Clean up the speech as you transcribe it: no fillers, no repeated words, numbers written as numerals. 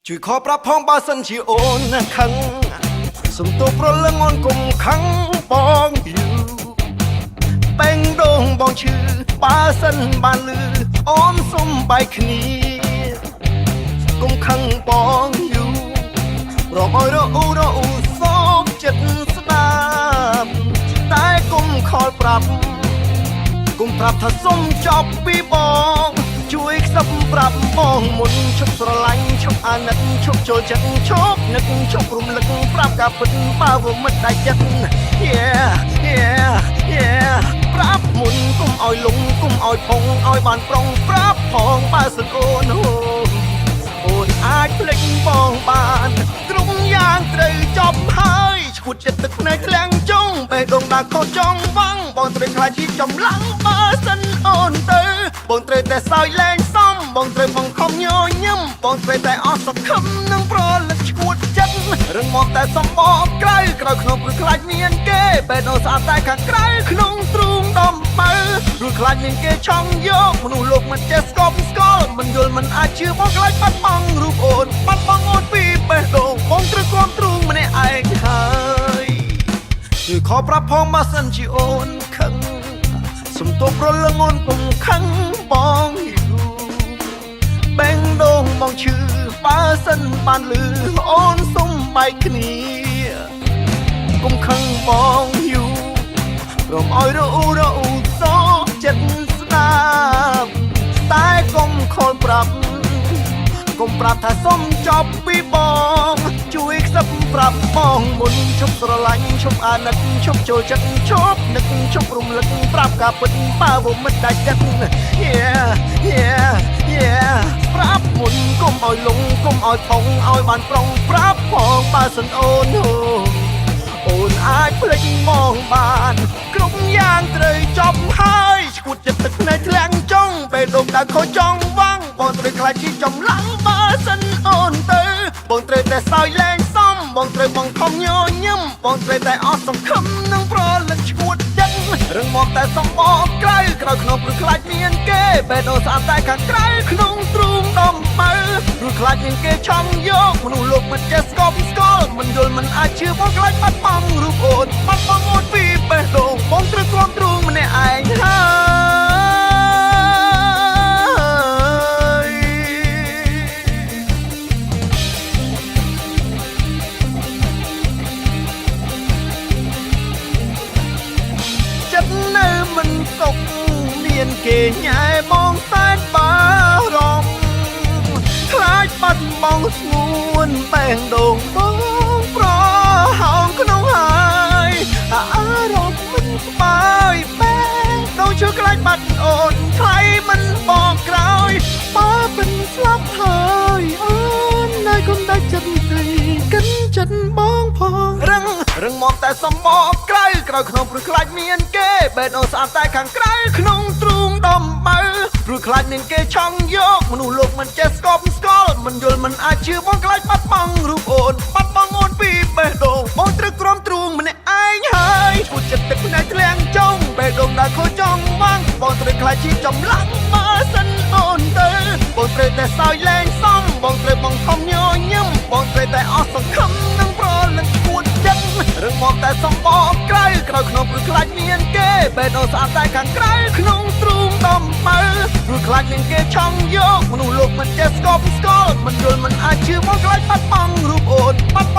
ជួយខប្រាប់ផងបើសិនជាអូនណាខឹងសុំទោសប្រលឹងអូនកុំខឹងបងយូបែងដងបងឈឺបើសិនបានលឺអូនសុំបែកគ្នាកុំខឹងបងយូរំអើយរអ៊ូសោកចិត្តស្ដាប់តែកុំខលប្រាប់កុំប្រាប់ថាសុំចប់ពីបងជួយខ្សឹបប្រាប់បងមុនឈប់ស្រឡាញ់ឈប់អាណិតឈប់ចូលចិត្តឈប់នឹកឈប់រំលឹកប្រាប់ការពិតបើវមិត្តតែចិត្ត ប្រាប់មុនកុំឲ្យលងកុំឲ្យផុងឲ្យបានប្រុងប្រាប់ផងបើសិនអូនអូនអាចភ្លេចបងបានក្រុមយ៉ាងត្រូវចប់ហើយឈួតចិត្តទឹកភ្នែកក្លាំងចុងពេលដងដាខុសចង់វងបងត្រូវខ្លាចជីចំឡាំងបើសិនអូនទៅបងត្រូវតែសើចលែងសំបងត្រូវបង្ខំញញឹមបងត្រូវតែអស់សង្ឃឹមនឹងប្រលឹកឈួតចិត្តរឹងមកតែសំបកក្រៅក្នុងព្រឹកខ្លាចមានគេពេលអូនស្អាតតែខាងក្រៅក្នុងទ្រូងដំបើព្រោះខ្លាចមានគេឆង់យកមនុស្សលោកមិនចេះស្គប់ស្កល់មិនយល់មិនអាចជឿបងខ្លាចបាត់បង់រូបអូនបាត់បង់អូនពីបេះដូងបងត្រូវគ្រប់ទ្រូងម្នាក់ឯងហើយជួយខប្រាប់ផងបើសិនជាអូនខឹងសុំទោសប្រលឹងអូនកុំខឹងបងយូបែងដងបងឈឺបើសិនបានលឺអូនសុំបែកគ្នាកុំខឹងបងយូរំអើយរអ៊ូសោកចិត្តស្ដាប់តែកុំខលប្រាប់កុំប្រាប់ថាសុំចប់ពីបងជួយខ្សឹបប្រាប់បងមុនឈប់ស្រឡាញ់ឈប់អាណិតឈប់ចូលចិត្តឈប់នឹកឈប់រំលឹកប្រាប់ការពិតបើវមិត្តតែចិត្ត ប្រាប់មុនកុំឲ្យលងកុំឲ្យផុងឲ្យបានប្រុងប្រាប់ផងបើសិនអូនអូនអាចភ្លេចមកបានគ្រប់យ៉ាងត្រូវចប់ហើយឈួតចិត្តទឹកភ្នែកធ្លាំងចង់ពេលដងដើរខុសចង់វងបងត្រូវខ្លាចជីចំឡាំងបើសិនអូនទៅបងត្រូវតែសើចលែងសំបងត្រូវបង្ខំញញឹមបងត្រូវតែអស់សង្ឃឹមនឹងប្រលឹកឈួតចិត្តរឹងមកតែសំបកក្រៅក្នុងព្រឹកខ្លាចមានគេពេលអូនស្អាតតែខាងក្រៅក្នុងទ្រូងដំបើព្រោះខ្លាចមានគេឆង់យកមនុស្សលោកមិនចេះស្គប់ស្កល់មិនយល់មិនអាចជឿបងខ្លាចបាត់បង់រូបអូនបាត់បង់អូនពីបេះដូងបងត្រូវគ្រប់ទ្រូងម្នាក់ឯងហើយចិត្តនៅមិនសុខមានគេញ៉ែបងតែបារម្ភខ្លាចបាត់បង់ស្ងួនបែងដងបងប្រហោងក្នុងហើយអារម្មណ៍មិនស្បាយបែងដងឈឺខ្លាចបាត់អូនថ្លៃមិនបងក្រោយបើមិនស្លាប់ហើយអូននៅគុំដាច់ចិត្តទីកិនចិត្តបងផងរឹងមកតែសំបកក្រៅក្នុងព្រឹកខ្លាចមានគេបេះដូងស្អាតតែខាងក្រៅក្នុងទ្រូងដំបើព្រោះខ្លាចមានគេឆង់យកមនុស្សលោកមិនចេះស្គប់ស្កល់មិនយល់មិនអាចជឿបងខ្លាចបាត់បង់រូបអូនបាត់បង់អូនពីបេះដូងបងត្រូវក្រុមទ្រូងម្នាក់ឯងហើយឈួតចិត្តទឹកភ្នែកធ្លាំងចង់បេះដូងដើរខូចចង់វងបងត្រូវខ្លាចជីចំឡាំងបើសិនអូនទៅបងត្រូវតែសើចលែងសំបងត្រូវបង្ខំញញឹមបងត្រូវតែអស់សង្ឃឹមនឹងប្រលឹកឈួតចិត្តរឹងមកតែសំបកក្រៅក្នុងព្រឹកខ្លាចមានគេបេះដូងស្អាតតែខាងក្រៅក្នុងទ្រូងដំបើព្រោះខ្លាចមានគេឆង់យកមនុស្សលោកមិនចេះស្គប់ស្កល់មិនយល់មិនអាចជឿបងខ្លាចបាត់បង់រូបអូនបាត់